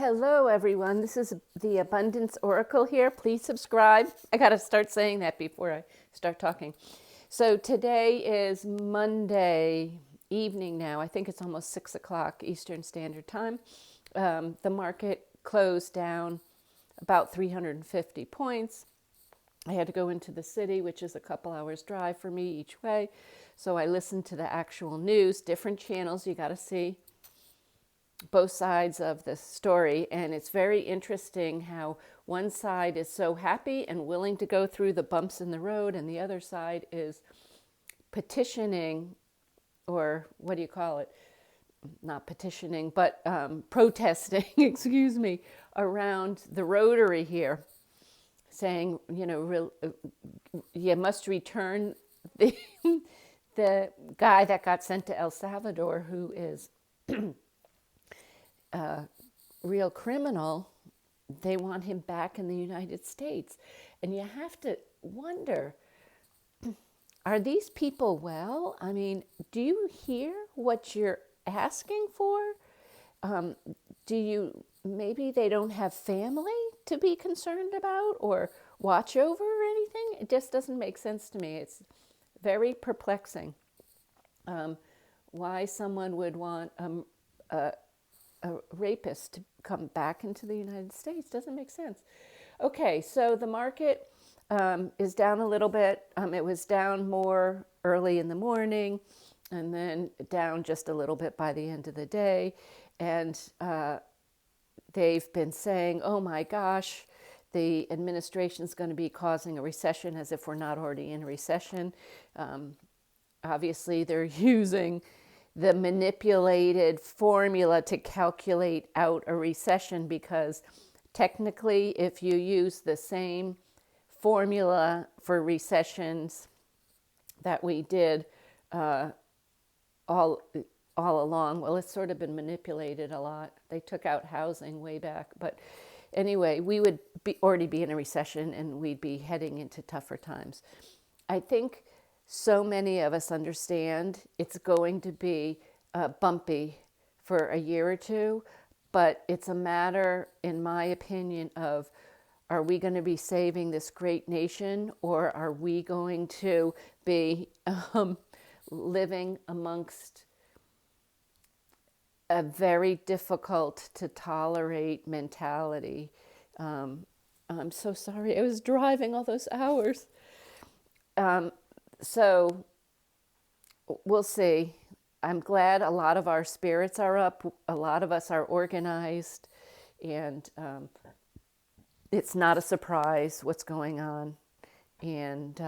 Hello, everyone. This is the Abundance Oracle here. Please subscribe. I got to start saying that before I start talking. So today is Monday evening now. I think it's almost 6 o'clock Eastern Standard Time. The market closed down about 350 points. I had to go into the city, which is a couple hours drive for me each way. So I listened to the actual news, different channels. You got to see both sides of the story, and it's very interesting how one side is so happy and willing to go through the bumps in the road, and the other side is petitioning, or what do you call it? Not petitioning, but protesting, excuse me, around the Rotary here, saying, you must return the, the guy that got sent to El Salvador, who is real criminal. They want him back in the United States. And you have to wonder, are these people well? I mean, do you hear what you're asking for? Maybe they don't have family to be concerned about or watch over or anything? It just doesn't make sense to me. It's very perplexing why someone would want a rapist to come back into the United States. Doesn't make sense. Okay, so the market is down a little bit. It was down more early in the morning and then down just a little bit by the end of the day. And they've been saying, oh my gosh, the administration's going to be causing a recession, as if we're not already in a recession. Obviously, they're using the manipulated formula to calculate out a recession, because technically, if you use the same formula for recessions that we did all along, well, it's sort of been manipulated a lot. They took out housing way back, but anyway, we would already be in a recession and we'd be heading into tougher times. I think so many of us understand it's going to be bumpy for a year or two, but it's a matter, in my opinion, of, are we going to be saving this great nation, or are we going to be living amongst a very difficult to tolerate mentality? I'm so sorry. I was driving all those hours. So we'll see. I'm glad a lot of our spirits are up. A lot of us are organized, and it's not a surprise what's going on. And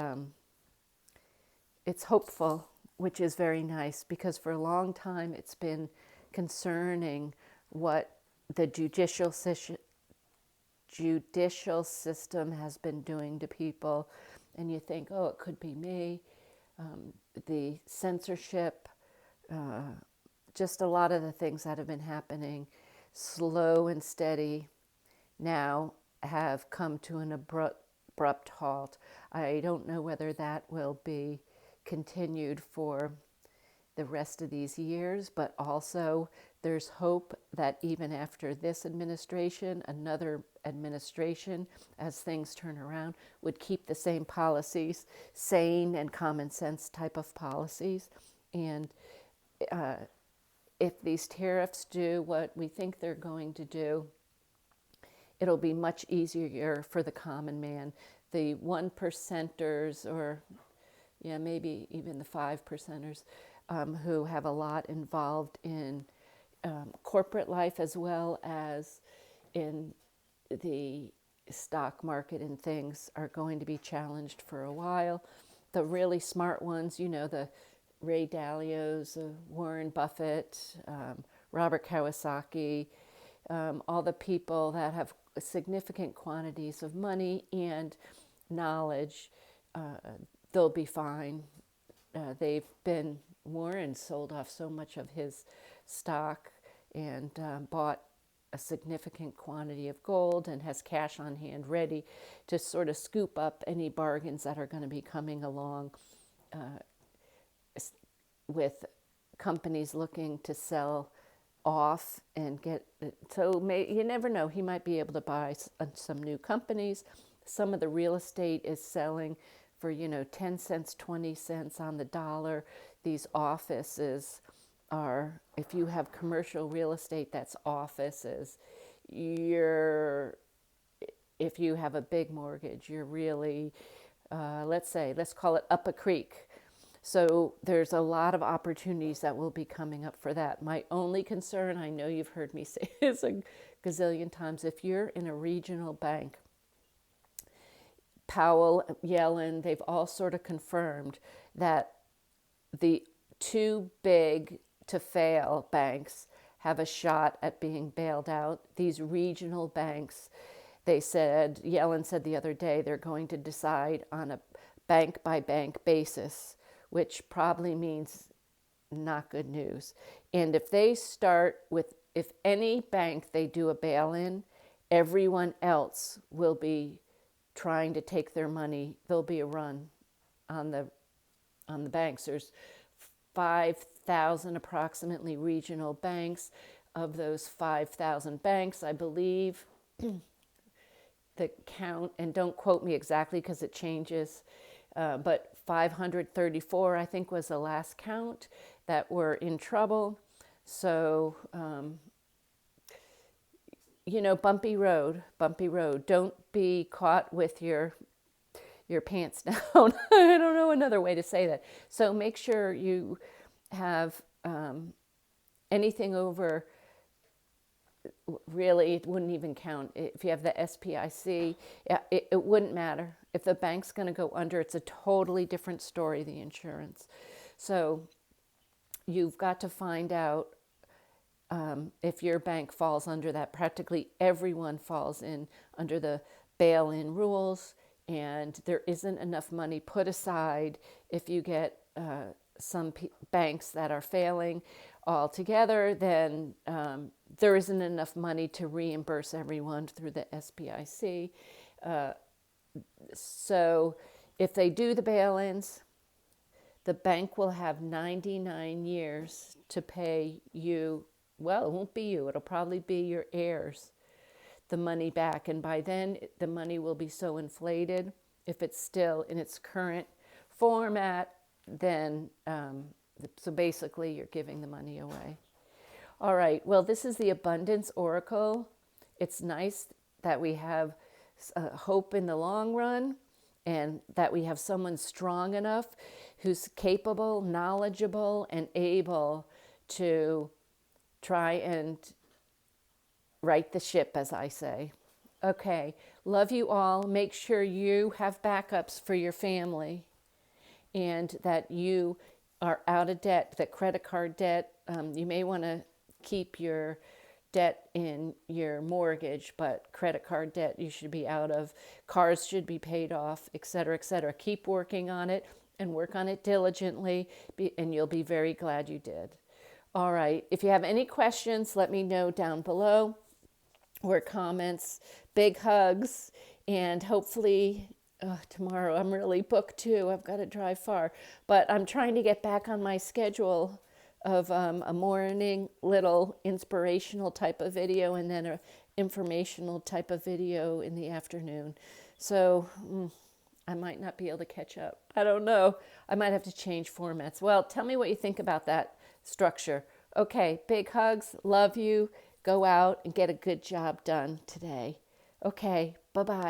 it's hopeful, which is very nice, because for a long time it's been concerning what the judicial system has been doing to people. And you think, oh, it could be me. The censorship, just a lot of the things that have been happening, slow and steady, now have come to an abrupt halt. I don't know whether that will be continued for the rest of these years, but also there's hope that even after this administration, another administration, as things turn around, would keep the same policies, sane and common sense type of policies. And if these tariffs do what we think they're going to do, it'll be much easier for the common man. The 1%ers, or maybe even the 5%ers, who have a lot involved in corporate life as well as in the stock market and things, are going to be challenged for a while. The really smart ones, the Ray Dalios, Warren Buffett, Robert Kiyosaki, all the people that have significant quantities of money and knowledge, they'll be fine. Warren sold off so much of his stock and bought a significant quantity of gold and has cash on hand ready to sort of scoop up any bargains that are going to be coming along with companies looking to sell off and get it. So you never know. He might be able to buy some new companies. Some of the real estate is selling for, 10 cents, 20 cents on the dollar. These offices are, if you have commercial real estate that's offices, you're, if you have a big mortgage, you're really, let's call it up a creek. So there's a lot of opportunities that will be coming up for that. My only concern, I know you've heard me say this a gazillion times, if you're in a regional bank, Powell, Yellen, they've all sort of confirmed that the too big to fail banks have a shot at being bailed out. These regional banks, Yellen said the other day, they're going to decide on a bank by bank basis, which probably means not good news. And if they start with, if any bank they do a bail-in, everyone else will be trying to take their money. There'll be a run on the banks. There's 5,000 approximately regional banks. Of those 5,000 banks, I believe the count, and don't quote me exactly because it changes, but 534 I think was the last count that were in trouble. So bumpy road. Don't be caught with your pants down. I don't know another way to say that. So make sure you have anything over, really, it wouldn't even count. If you have the SPIC, it wouldn't matter. If the bank's going to go under, it's a totally different story, the insurance. So you've got to find out if your bank falls under that. Practically everyone falls in under the bail-in rules, and there isn't enough money put aside if you get some banks that are failing altogether, then there isn't enough money to reimburse everyone through the SPIC. So if they do the bail-ins, the bank will have 99 years to pay you. Well, it won't be you. It'll probably be your heirs, the money back. And by then, the money will be so inflated. If it's still in its current format, then, so basically you're giving the money away. All right. Well, this is the Abundance Oracle. It's nice that we have hope in the long run, and that we have someone strong enough who's capable, knowledgeable, and able to try and right the ship, as I say. Okay, love you all. Make sure you have backups for your family, and that you are out of debt, that credit card debt. You may want to keep your debt in your mortgage, but credit card debt you should be out of. Cars should be paid off, etc., etc. Keep working on it, and work on it diligently, and you'll be very glad you did. All right. If you have any questions, let me know down below, or comments. Big hugs, and hopefully tomorrow I'm really booked too. I've got to drive far, but I'm trying to get back on my schedule of a morning little inspirational type of video, and then a informational type of video in the afternoon. So I might not be able to catch up. I don't know. I might have to change formats. Well, tell me what you think about that structure. Okay, big hugs. Love you. Go out and get a good job done today. Okay, bye-bye.